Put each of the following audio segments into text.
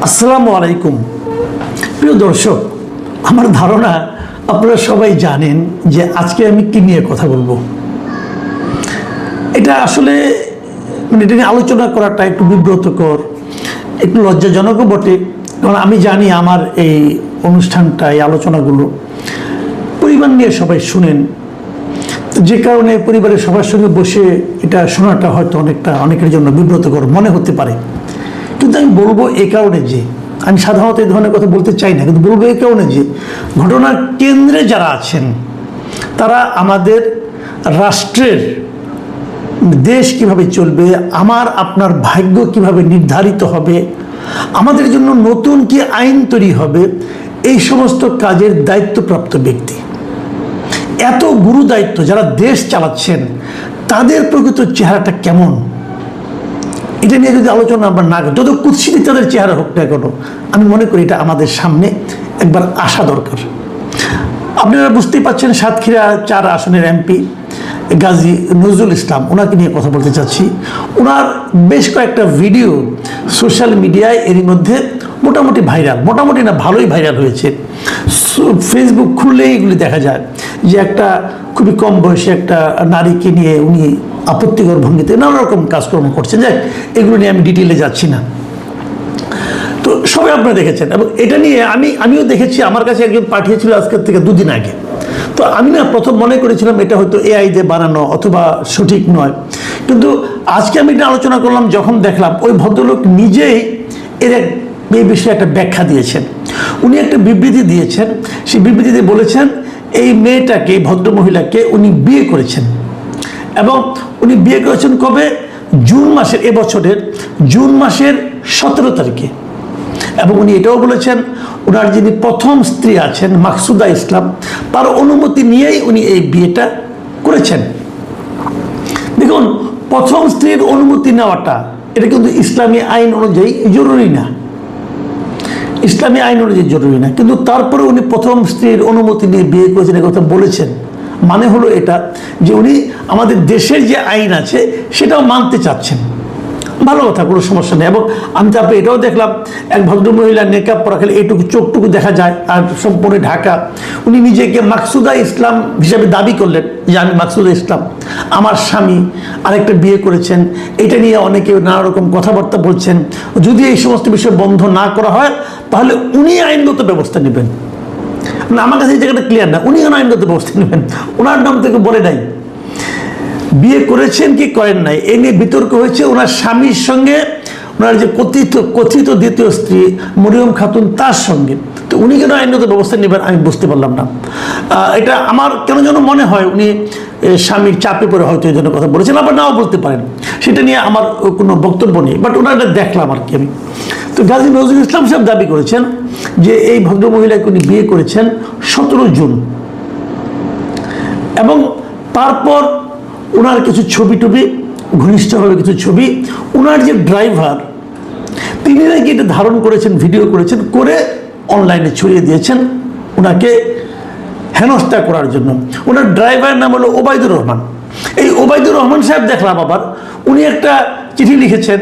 আসসালামু আলাইকুম প্রিয় দর্শক, আমার ধারণা আপনারা সবাই জানেন যে আজকে আমি কি নিয়ে কথা বলবো। এটা আসলে এটা নিয়ে আলোচনা করাটা একটু বিব্রতকর, একটু লজ্জাজনকও বটে। কারণ আমি জানি আমার এই অনুষ্ঠানটা, এই আলোচনাগুলো পরিবার নিয়ে সবাই শুনেন, যে কারণে পরিবারের সবার সঙ্গে বসে এটা শোনাটা হয়তো অনেকের জন্য বিব্রতকর মনে হতে পারে। কিন্তু আমি বলবো এই কারণে যে আমি সাধারণত এই ধরনের কথা বলতে চাই না, কিন্তু বলবো এই কারণে যে ঘটনার কেন্দ্রে যারা আছেন তারা আমাদের রাষ্ট্রের দেশ কিভাবে চলবে, আমার আপনার ভাগ্য কিভাবে নির্ধারিত হবে, আমাদের জন্য নতুন কি আইন তৈরি হবে, এই সমস্ত কাজের দায়িত্বপ্রাপ্ত ব্যক্তি। এত গুরু দায়িত্ব যারা দেশ চালাচ্ছেন তাদের প্রকৃত চেহারাটা কেমন, এটা নিয়ে যদি আলোচনা আমরা না করি, যত কুৎসিত তাদের চেহারা হোক না কেন, আমি মনে করি এটা আমাদের সামনে একবার আসা দরকার। আপনারা বুঝতেই পারছেন, সাতক্ষীরা 4 আসনের এমপি গাজী নজরুল ইসলাম, ওনাকে নিয়ে কথা বলতে চাচ্ছি। ওনার বেশ কয়েকটা ভিডিও সোশ্যাল মিডিয়ায় এরই মধ্যে মোটামুটি ভাইরাল, মোটামুটি না ভালোই ভাইরাল হয়েছে। ফেসবুক খুললেই এগুলি দেখা যায় যে একটা খুবই কম বয়সী একটা নারীকে নিয়ে উনি আপত্তিকর ভঙ্গিতে নানা রকম কাজকর্ম করছেন। যাক, এগুলো নিয়ে আমি ডিটেলে যাচ্ছি না। তো সবাই আপনারা দেখেছেন, এবং এটা নিয়ে আমিও দেখেছি। আমার কাছে একজন পাঠিয়েছিল আজকের থেকে 2 দিন আগে। তো আমি না প্রথম মনে করেছিলাম এটা হয়তো এআই দিয়ে বানানো অথবা সঠিক নয়, কিন্তু আজকে আমি এটা আলোচনা করলাম যখন দেখলাম ওই ভদ্রলোক নিজেই এই বিষয়ে একটা ব্যাখ্যা দিয়েছেন। উনি একটা বিবৃতি দিয়েছেন, সেই বিবৃতিতে বলেছেন এই মেয়েটাকে, এই ভদ্রমহিলাকে উনি বিয়ে করেছেন, এবং উনি বিয়ে করেছেন কবে? জুন মাসের, এবছরের জুন মাসের 17 তারিখে। এবং উনি এটাও বলেছেন ওনার যিনি প্রথম স্ত্রী আছেন মাকসুদা ইসলাম, তার অনুমতি নিয়েই উনি এই বিয়েটা করেছেন। দেখুন, প্রথম স্ত্রীর অনুমতি নেওয়াটা এটা কিন্তু ইসলামী আইন অনুযায়ী জরুরি না, ইসলামী আইন অনুযায়ী জরুরি না, কিন্তু তারপরে উনি প্রথম স্ত্রীর অনুমতি নিয়ে বিয়ে করেছেন এ কথা বলেছেন। মানে হলো এটা যে উনি আমাদের দেশের যে আইন আছে সেটাও মানতে চাচ্ছেন। ভালো কথা, কোনো সমস্যা নেই। এবং আমি তারপরে এটাও দেখলাম এক ভদ্রমহিলা নেকাব পরা, খেলে এইটুকু চোখটুকু দেখা যায় আর সম্পূর্ণ ঢাকা। উনি নিজেকে মাকসুদা ইসলাম হিসাবে দাবি করলেন যে আমি মাকসুদা ইসলাম, আমার স্বামী আরেকটা বিয়ে করেছেন। এটা নিয়ে অনেকে নানা রকম কথাবার্তা বলছেন। যদি এই সমস্ত বিষয় বন্ধ না করা হয় তাহলে উনি আইনগত ব্যবস্থা নেবেন। মানে আমার কাছে এই জায়গাটা ক্লিয়ার না, উনি কেন আইনগত ব্যবস্থা নেবেন? ওনার নাম থেকে বলে নাই, বিয়ে করেছেন কি করেন নাই এ নিয়ে বিতর্ক হয়েছে ওনার স্বামীর সঙ্গে, ওনার যে কথিত দ্বিতীয় স্ত্রী মরিয়ম খাতুন তার সঙ্গে। তো উনি কেন আইনগত ব্যবস্থা নেবেন আমি বুঝতে পারলাম না। এটা আমার কেন যেন মনে হয় উনি স্বামীর চাপে পড়ে হয়তো এই জন্য কথা বলেছেন, আবার নাও বলতে পারেন, সেটা নিয়ে আমার কোনো বক্তব্য নেই। বাট ওনারা দেখলাম আর কি আমি। তো গাজী নজরুল ইসলাম সাহেব দাবি করেছেন যে এই ভদ্রমহিলাকে উনি বিয়ে করেছেন 17 জুন, এবং তারপর ওনার কিছু ছবি টবি, ঘনিষ্ঠভাবে কিছু ছবি, ওনার যে ড্রাইভার তিনি নাকি এটা ধারণ করেছেন, ভিডিও করেছেন, করে অনলাইনে ছড়িয়ে দিয়েছেন ওনাকে হেনস্থা করার জন্য। ওনার ড্রাইভারের নাম হলো ওবায়দুর রহমান। এই ওবায়দুর রহমান সাহেব দেখলাম আবার উনি একটা চিঠি লিখেছেন,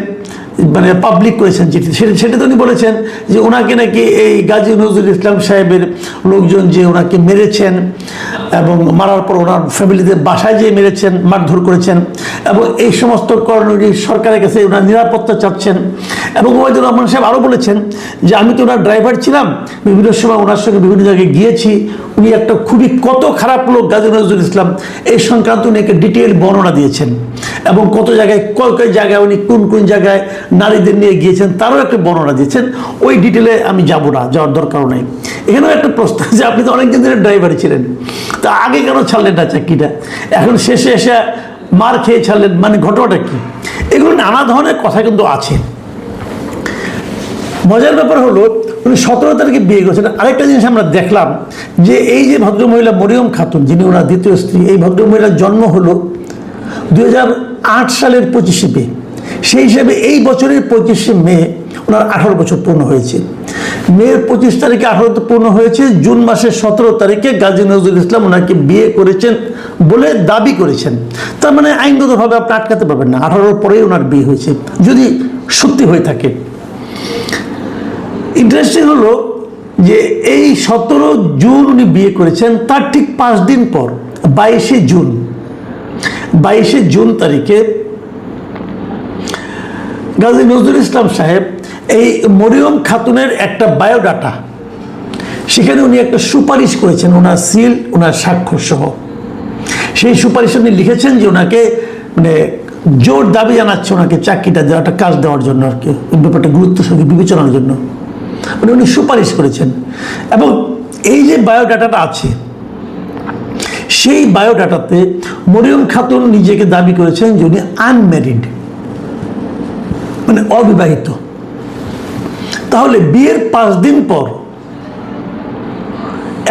মানে পাবলিক করেছেন চিঠি। সেটাতে উনি বলেছেন যে ওনাকে নাকি এই গাজী নজরুল ইসলাম সাহেবের লোকজন যে ওনাকে মেরেছেন, এবং মারার পর ওনার ফ্যামিলিদের বাসায় যেয়ে মেরেছেন, মারধর করেছেন, এবং এই সমস্ত কারণে উনি সরকারের কাছে ওনার নিরাপত্তা চাচ্ছেন। এবং ওবায়দুর রহমান সাহেব আরও বলেছেন যে আমি তো ওনার ড্রাইভার ছিলাম, বিভিন্ন সময় ওনার সঙ্গে বিভিন্ন জায়গায় গিয়েছি, উনি একটা খুবই কত খারাপ লোক গাজী নজরুল ইসলাম, এই সংক্রান্ত উনি একটা ডিটেল বর্ণনা দিয়েছেন। এবং কত জায়গায় কয় জায়গায় উনি কোন জায়গায় নারীদের নিয়ে গিয়েছেন তারও একটা বর্ণনা দিয়েছেন। ওই ডিটেলে আমি যাব না, যাওয়ার দরকারও নেই। এখানেও একটা প্রশ্ন যে আপনি তো অনেকদিন ধরে ড্রাইভারই ছিলেন, তা আগে কেন ছাড়লেন না চাকরিটা, এখন শেষে এসে মার খেয়ে ছাড়লেন, মানে ঘটনাটা কি? এগুলো নানা ধরনের কথা কিন্তু আছে। মজার ব্যাপার হলো উনি 17 তারিখে বিয়ে করেছেন। আরেকটা জিনিস আমরা দেখলাম যে এই যে ভদ্রমহিলা মরিয়ম খাতুন, যিনি ওনার দ্বিতীয় স্ত্রী, এই ভদ্রমহিলার জন্ম হলো 2008 সালের 25শে মে। সেই হিসাবে এই বছরের 25শে মে ওনার 18 বছর পূর্ণ হয়েছে। মের 25 তারিখে 18 পূর্ণ হয়েছে, জুন মাসের 17 তারিখে গাজী নজরুল ইসলাম ওনাকে বিয়ে করেছেন বলে দাবি করেছেন। তার মানে আইনগতভাবে আপনি আটকাতে পারবেন না, 18 পরেই ওনার বিয়ে হয়েছে যদি সত্যি হয়ে থাকে। ইন্টারেস্টিং হলো যে এই 17 জুন উনি বিয়ে করেছেন, তার ঠিক 5 দিন পর 22শে জুন তারিখে গাজী নজরুল ইসলাম সাহেব এই মরিয়ম খাতুনের একটা বায়োডাটা, সেখানে উনি একটা সুপারিশ করেছেন, ওনার সিল, ওনার স্বাক্ষর সহ। সেই সুপারিশ উনি লিখেছেন যে ওনাকে মানে জোর দাবি জানাচ্ছে ওনাকে চাকরিটা দেওয়াটা, কাজ দেওয়ার জন্য আর কি, এই ব্যাপারটা গুরুত্ব সঙ্গে বিবেচনার জন্য মানে উনি সুপারিশ করেছেন। এবং এই যে বায়োডাটাটা আছে, সেই বায়োডাটাতে মরিয়ম খাতুন নিজেকে দাবি করেছেন যে উনি আনম্যারিড, মানে অবিবাহিত। তাহলে বিয়ের 5 দিন পর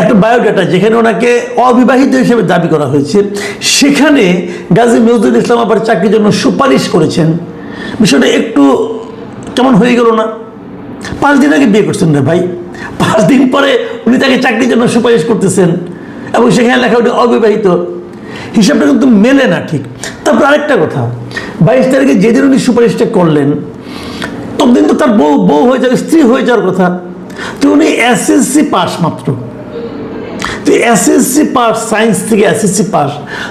একটা বায়োডাটা যেখানে ওনাকে অবিবাহিত হিসেবে দাবি করা হয়েছে, সেখানে গাজী নজরুল ইসলাম আবার চাকরির জন্য সুপারিশ করেছেন। বিষয়টা একটু কেমন হয়ে গেল না? 5 দিন আগে বিয়ে করছেন না ভাই, 5 দিন পরে উনি তাকে চাকরির জন্য সুপারিশ করতেছেন এবং সেখানে লেখা উনি অবিবাহিত। হিসাবটা কিন্তু মেলে না ঠিক। তারপর আরেকটা কথা, 22 তারিখে যেদিন উনি সুপারিশটা করলেন, ততদিন তো তার বউ হয়ে যাবে, স্ত্রী হয়ে যাওয়ার কথা। তো উনি এসএসসি পাস মাত্র, তো এসএসসি পাস, সায়েন্স থেকে এসএসসি পাস,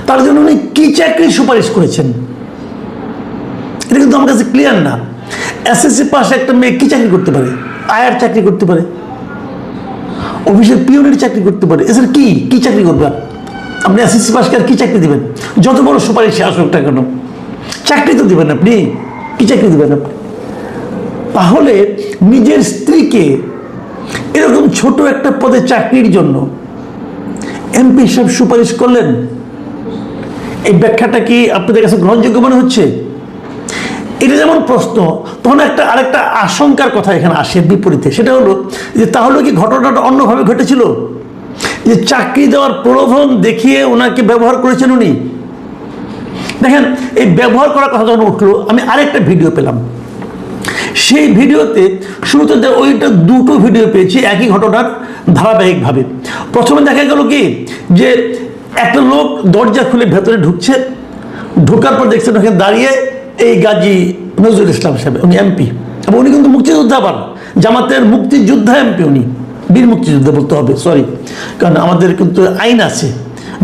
তার জন্য উনি কি চাকরি সুপারিশ করেছেন এটা কিন্তু আমার কাছে ক্লিয়ার না। এসএসসি পাস একটা মেয়ে কি চাকরি করতে পারে? আয়ার চাকরি করতে পারে, অফিসের পিওনের চাকরি করতে পারে, এছাড়া কি চাকরি করবে? আপনি এসএসসি পাসকে আর কি চাকরি দিবেন? যত বড় সুপারিশে আসুক না কেন, চাকরি তো দিবেন আপনি, কি চাকরি দিবেন আপনি? তাহলে নিজের স্ত্রীকে এরকম ছোট একটা পদে চাকরির জন্য এমপি সাহেব সুপারিশ করলেন, এই ব্যাখ্যাটা কি আপনাদের কাছে গ্রহণযোগ্য মনে হচ্ছে? এটা যেমন প্রশ্ন, তখন আরেকটা আশঙ্কার কথা এখানে আসে বিপরীতে। সেটা হলো যে তাহলে কি ঘটনাটা অন্যভাবে ঘটেছিল, যে চাকরি দেওয়ার প্রলোভন দেখিয়ে ওনাকে ব্যবহার করেছেন উনি? দেখেন, এই ব্যবহার করার কথা যখন উঠলো, আমি আরেকটা ভিডিও পেলাম। সেই ভিডিওতে শুরুতে ওইটা 2টো ভিডিও পেয়েছি একই ঘটনার ধারাবাহিকভাবে। প্রথমে দেখা গেল কি যে একটা লোক দরজা খুলে ভেতরে ঢুকছে, ঢোকার পর দেখছেন ওখানে দাঁড়িয়ে এই গাজী নজরুল ইসলাম সাহেব, উনি এমপি, এবং উনি কিন্তু মুক্তিযোদ্ধা, আবার জামাতের মুক্তিযোদ্ধা এমপি, উনি বীর মুক্তিযোদ্ধা বলতে হবে, সরি, কারণ আমাদের কিন্তু আইন আছে,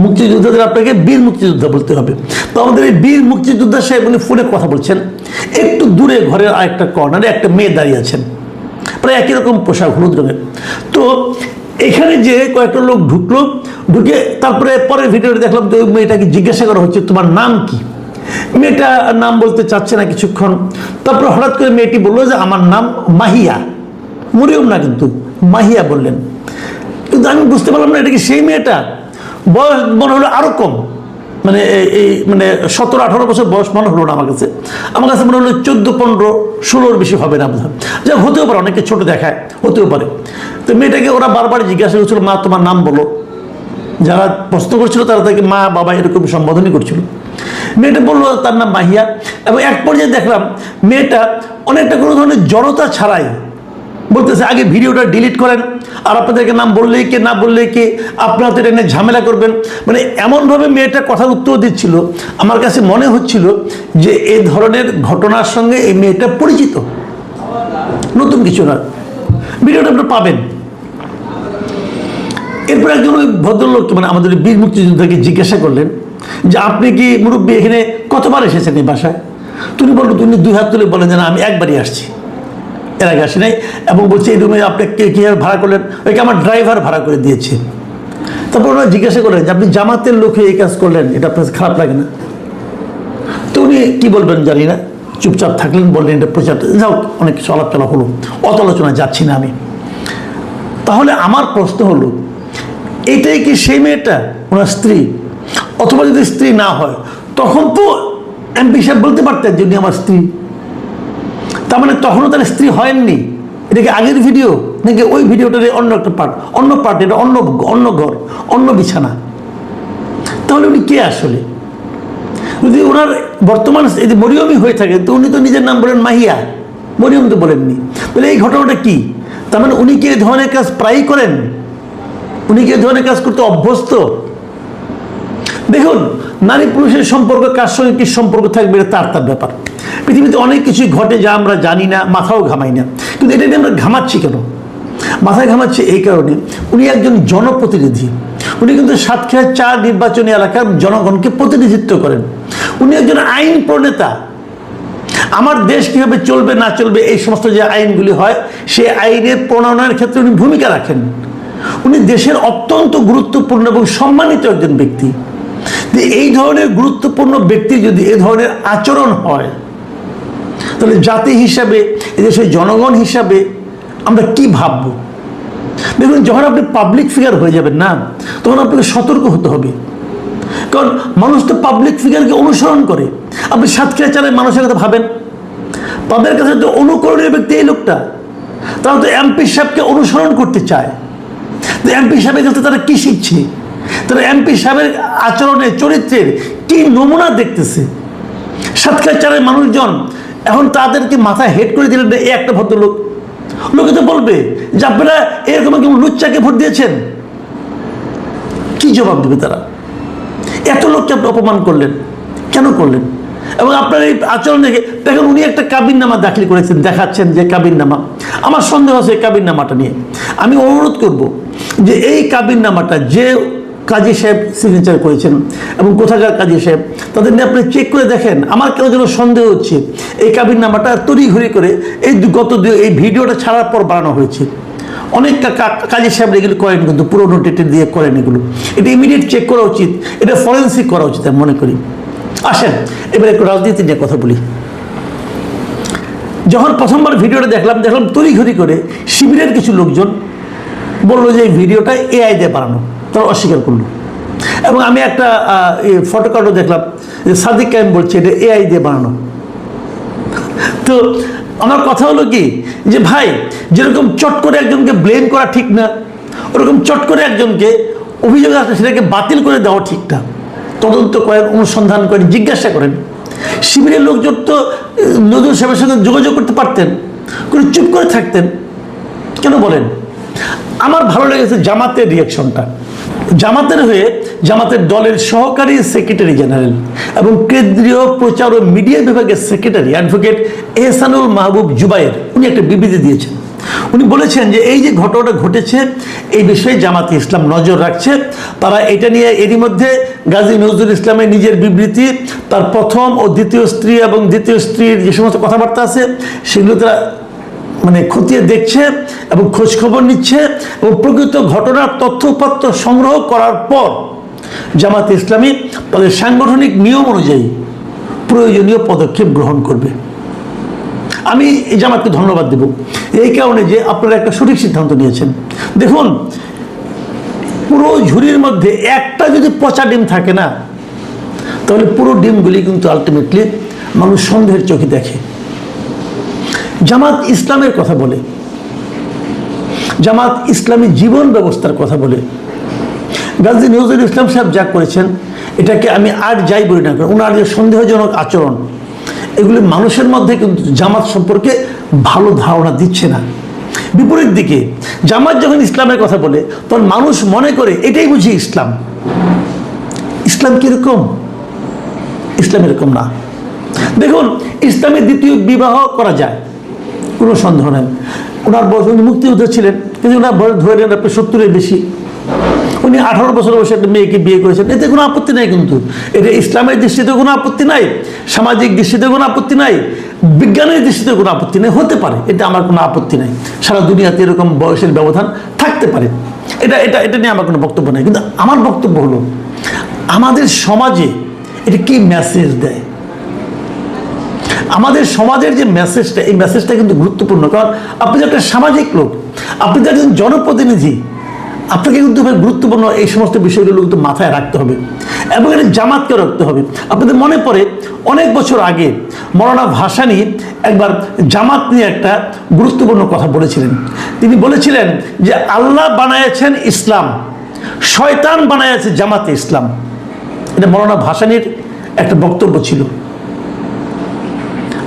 মুক্তিযোদ্ধাদের আপনাকে বীর মুক্তিযোদ্ধা বলতে হবে। তো আমাদের এই বীর মুক্তিযোদ্ধা সাহেব উনি ফোনে কথা বলছেন, একটু দূরে ঘরের আরেকটা কর্নারে একটা মেয়ে দাঁড়িয়ে আছেন, প্রায় একই রকম পোশাক, হলুদ রঙের। তো এখানে যে কয়েকটা লোক ঢুকলো, ঢুকে তারপরে পরের ভিডিওতে দেখলাম যে ওই মেয়েটাকে জিজ্ঞাসা করা হচ্ছে তোমার নাম কি? মেয়েটা নাম বলতে চাচ্ছে না কিছুক্ষণ, তারপর হঠাৎ করে মেয়েটি বললো যে আমার নাম মাহিয়া, মরিয়ম না কিন্তু মাহিয়া বললেন। কিন্তু আমি বুঝতে পারলাম না এটা কি সেই মেয়েটা। বয়স মনে হলো আরো কম, মানে এই 17-18 বছর বয়স মনে হলো না আমার কাছে মনে হলো 14-15-16 বেশি হবে না বোধ হয়, যা হতেও পারে, অনেকে ছোট দেখায়, হতেও পারে। তো মেয়েটাকে ওরা বারবার জিজ্ঞাসা করছিল মা তোমার নাম বলো, যারা প্রশ্ন করছিল তারা তাকে মা বাবা এরকম সম্বোধনই করছিল। মেয়েটা বললো তার নাম মাহিয়া, এবং এক পর্যায়ে দেখলাম মেয়েটা অনেকটা কোনো ধরনের জড়তা ছাড়াই বলতেছে আগে ভিডিওটা ডিলিট করেন, আর আপনাদেরকে নাম বললেই কে না বললেই কে, আপনারা তো এটা নিয়ে ঝামেলা করবেন, মানে এমনভাবে মেয়েটা কথার উত্তর দিচ্ছিল, আমার কাছে মনে হচ্ছিল যে এই ধরনের ঘটনার সঙ্গে এই মেয়েটা পরিচিত, নতুন কিছু না। ভিডিওটা আপনারা পাবেন। এরপর একজন ওই ভদ্রলোক, মানে আমাদের বীর মুক্তিযোদ্ধাকে জিজ্ঞাসা করলেন যে আপনি কি মুরব্বী এখানে কতবার এসেছেন এই বাসায়? তুমি বললো, তুমি 2 হাত তুলে বলেন যে না আমি একবারই আসছি, এর আগে আসি নাই, এবং বলছে এই রুমে আপনি কীভাবে ভাড়া করলেন? ওইকে আমার ড্রাইভার ভাড়া করে দিয়েছে। তারপর ওনারা জিজ্ঞাসা করলেন যে আপনি জামাতের লোক হয়ে এই কাজ করলেন, এটা আপনার খারাপ লাগে না? তো উনি কী বলবেন জানি না, চুপচাপ থাকলেন, বললেন এটা প্রচার, যাও অনেক কিছু আলাপচালা হলো, অত আলোচনা যাচ্ছি না আমি। তাহলে আমার প্রশ্ন হলো, এটাই কি সেই মেয়েটা, ওনার স্ত্রী? অথবা যদি স্ত্রী না হয় তখন তো এমপি সাহেব বলতে পারতেন যে উনি আমার স্ত্রী। তার মানে তখনও তার স্ত্রী হয়নি। এটা কি আগের ভিডিও নাকি ওই ভিডিওটার অন্য একটা পার্ট, এটা অন্য ঘর, অন্য বিছানা? তাহলে উনি কে আসলে? যদি ওনার বর্তমান যদি মরিয়মই হয়ে থাকে, তো উনি তো নিজের নাম বলেন মাহিয়া, মরিয়ম তো বলেননি। তাহলে এই ঘটনাটা কি? তার মানে উনি কি এই ধরনের কাজ প্রায়ই করেন? উনি কি এই ধরনের কাজ করতে অভ্যস্ত? দেখুন, নারী পুরুষের সম্পর্ক কার সঙ্গে কি সম্পর্ক থাকবে এটা তার ব্যাপার। পৃথিবীতে অনেক কিছুই ঘটে যা আমরা জানি না, মাথাও ঘামাই না, কিন্তু এটা নিয়ে আমরা ঘামাচ্ছি কেন? মাথায় ঘামাচ্ছে এই কারণে, উনি একজন জনপ্রতিনিধি। উনি কিন্তু সাতক্ষীরা 4 নির্বাচনী এলাকার জনগণকে প্রতিনিধিত্ব করেন। উনি একজন আইন প্রণেতা। আমার দেশ কীভাবে চলবে না চলবে এই সমস্ত যে আইনগুলি হয়, সেই আইনের প্রণয়নের ক্ষেত্রে উনি ভূমিকা রাখেন। উনি দেশের অত্যন্ত গুরুত্বপূর্ণ এবং সম্মানিত একজন ব্যক্তি। এই ধরনের গুরুত্বপূর্ণ ব্যক্তি যদি এ ধরনের আচরণ হয়, তাহলে জাতি হিসাবে, এদেশের জনগণ হিসাবে আমরা কি ভাবব? দেখুন, যখন আপনি পাবলিক ফিগার হয়ে যাবেন না, তখন আপনাকে সতর্ক হতে হবে। কারণ মানুষ তো পাবলিক ফিগারকে অনুসরণ করে। আপনি সাতক্ষীরা 4 মানুষের কথা ভাবেন, তাদের কাছে তো অনুকরণীয় ব্যক্তি এই লোকটা। তারা তো এমপি সাহেবকে অনুসরণ করতে চায়। তো এমপি সাহেবের কাছে তারা কি শিখছে? তারা এমপি সাহেবের আচরণে, চরিত্রের কি নমুনা দেখতেছে। সাতক্ষীরা 4 মানুষজন এখন তাদেরকে মাথায় হেড করে দিলেন এই একটা ভদ্রলোক। লোকে তো বলবে যে আপনারা এরকম কেমন লুচ্চাকে ভোট দিয়েছেন। কি জবাব দেবে তারা? এত লোককে আপনি অপমান করলেন, কেন করলেন? এবং আপনার এই আচরণ দেখে দেখেন, উনি একটা কাবিননামা দাখিল করেছেন, দেখাচ্ছেন যে কাবিননামা। আমার সন্দেহ আছে এই কাবিননামাটা নিয়ে। আমি অনুরোধ করব যে এই কাবিননামাটা যে কাজী সাহেব সিগনেচার করেছেন এবং কোথাকার কাজী সাহেব, তাদের নিয়ে আপনি চেক করে দেখেন। আমার কেন যেন সন্দেহ হচ্ছে এই কাবিননামাটা তড়িঘড়ি করে এই এই ভিডিওটা ছাড়ার পর বানানো হয়েছে। অনেক কাজী সাহেব এগুলো করেন, কিন্তু পুরোনো ডেটে দিয়ে করেন এগুলো। এটা ইমিডিয়েট চেক করা উচিত, এটা ফরেন্সিক করা উচিত আমি মনে করি। আসেন এবার একটু রাজনীতি নিয়ে কথা বলি। যখন প্রথমবার ভিডিওটা দেখলাম তড়িঘড়ি করে শিবিরের কিছু লোকজন বললো যে এই ভিডিওটা এআই দিয়ে বানানো, তারা অস্বীকার করলো। এবং আমি একটা ফটোকার্ডও দেখলাম যে সাদিক কায়েম বলছে এটা এআই দিয়ে বানানো। তো আমার কথা হলো কি, যে ভাই, যেরকম চট করে একজনকে ব্লেম করা ঠিক না, ওরকম চট করে একজনকে অভিযোগ আসলে সেটাকে বাতিল করে দেওয়া ঠিক না। তদন্ত করেন, অনুসন্ধান করেন, জিজ্ঞাসা করেন। শিবিরের লোকজন তো নজরুল সাহেবের সাথে যোগাযোগ করতে পারতেন, করে চুপ করে থাকতেন কেন বলেন? আমার ভালো লেগেছে জামাতের রিয়াকশনটা। জামাতের হয়ে জামাতের দলের সহকারী সেক্রেটারি জেনারেল এবং কেন্দ্রীয় প্রচার ও মিডিয়া বিভাগের সেক্রেটারি অ্যাডভোকেট এহসানুল মাহবুব জুবায়ের, উনি একটা বিবৃতি দিয়েছেন। উনি বলেছেন যে এই যে ঘটনাটা ঘটেছে, এই বিষয়ে জামাতে ইসলাম নজর রাখছে। তারা এটা নিয়ে এরই মধ্যে গাজী নজরুল ইসলামের নিজের বিবৃতি, তার প্রথম ও দ্বিতীয় স্ত্রী এবং দ্বিতীয় স্ত্রীর যে সমস্ত কথাবার্তা আছে সেগুলো তারা খতিয়ে দেখছে এবং খোঁজখবর নিচ্ছে এবং প্রকৃত ঘটনার তথ্যপত্র সংগ্রহ করার পর জামাতে ইসলামী তাদের সাংগঠনিক নিয়ম অনুযায়ী প্রয়োজনীয় পদক্ষেপ গ্রহণ করবে। আমি এই জামাতকে ধন্যবাদ দেব এই কারণে যে আপনারা একটা সঠিক সিদ্ধান্ত নিয়েছেন। দেখুন, পুরো ঝুড়ির মধ্যে একটা যদি পচা ডিম থাকে না, তাহলে পুরো ডিমগুলি কিন্তু আলটিমেটলি মানুষ সন্দেহের চোখে দেখে। জামাত ইসলামের কথা বলে, জামাত ইসলামী জীবন ব্যবস্থার কথা বলে। গাজী নজরুল ইসলাম সাহেব যা করেছেন, এটাকে আমি আর যাই বলি না, ওনার যে সন্দেহজনক আচরণ, এগুলি মানুষের মধ্যে কিন্তু জামাত সম্পর্কে ভালো ধারণা দিচ্ছে না। বিপরীত দিকে জামাত যখন ইসলামের কথা বলে, তখন মানুষ মনে করে এটাই বুঝি ইসলাম। ইসলাম কিরকম? ইসলাম এরকম না। দেখুন, ইসলামের দ্বিতীয় বিবাহ করা যায়, কোনো সন্দেহ নেই। ওনার বয়স, উনি মুক্তিযোদ্ধা ছিলেন, কিন্তু ওনার বয়স ধরে নেন আপনি 70-এর বেশি। উনি 18 বছর বয়সে একটা মেয়েকে বিয়ে করেছেন, এতে কোনো আপত্তি নাই। কিন্তু এটা ইসলামের দৃষ্টিতে কোনো আপত্তি নাই, সামাজিক দৃষ্টিতে কোনো আপত্তি নাই, বিজ্ঞানের দৃষ্টিতে কোনো আপত্তি নেই। হতে পারে, এটা আমার কোনো আপত্তি নাই। সারা দুনিয়াতে এরকম বয়সের ব্যবধান থাকতে পারে, এটা এটা এটা নিয়ে আমার কোনো বক্তব্য নেই। কিন্তু আমার বক্তব্য হলো, আমাদের সমাজে এটা কি মেসেজ দেয়? আমাদের সমাজের যে মেসেজটা, এই মেসেজটা কিন্তু গুরুত্বপূর্ণ। কারণ আপনি যে একটা সামাজিক লোক, আপনি যে একজন জনপ্রতিনিধি, আপনাকে কিন্তু গুরুত্বপূর্ণ এই সমস্ত বিষয়গুলো কিন্তু মাথায় রাখতে হবে এবং এটা জামাতকে রাখতে হবে। আপনাদের মনে পড়ে অনেক বছর আগে মৌলানা ভাসানী একবার জামাত নিয়ে একটা গুরুত্বপূর্ণ কথা বলেছিলেন। তিনি বলেছিলেন যে আল্লাহ বানাইছেন ইসলাম, শয়তান বানাইছে জামাতে ইসলাম। এটা মৌলানা ভাসানীর একটা বক্তব্য ছিল।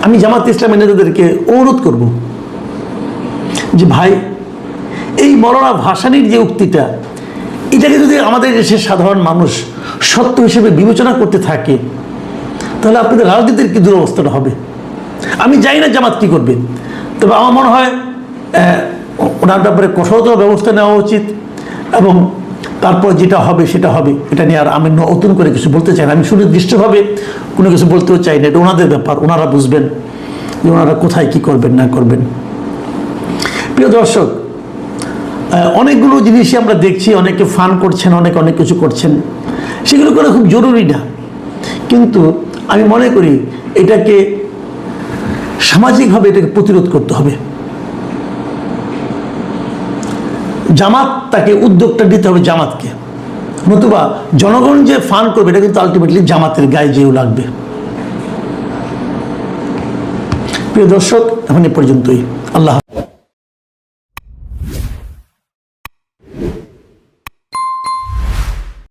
আমি জামাত ইসলামের নেতাদেরকে অনুরোধ করব যে ভাই, এই মৌলানা ভাসানীর যে উক্তিটা, এটাকে যদি আমাদের দেশের সাধারণ মানুষ সত্য হিসেবে বিবেচনা করতে থাকে, তাহলে আপনাদের রাজনীতির কি দুরবস্থাটা হবে। আমি জানি না জামাত কি করবে, তবে আমার মনে হয় ওনার ব্যাপারে কঠোরতর ব্যবস্থা নেওয়া উচিত, এবং তারপর যেটা হবে সেটা হবে। এটা নিয়ে আর আমি নতুন করে কিছু বলতে চাই না, আমি সুনির্দিষ্টভাবে কোনো কিছু বলতেও চাই না। এটা ওনাদের ব্যাপার, ওনারা বুঝবেন যে ওনারা কোথায় কি করবেন না করবেন। প্রিয় দর্শক, অনেকগুলো জিনিসই আমরা দেখছি, অনেকে ফান করছেন, অনেক কিছু করছেন, সেগুলো করা খুব জরুরি না, কিন্তু আমি মনে করি এটাকে সামাজিকভাবে এটাকে প্রতিরোধ করতে হবে। জামাত, তাকে উদ্যোগটা দিতে হবে জামাতকে, নতুবা জনগণ যে ফান করবে এটা কিন্তু আলটিমেটলি জামাতের গায়ে যেও লাগবে। প্রিয় দর্শক, এখন এ পর্যন্তই। আল্লাহ।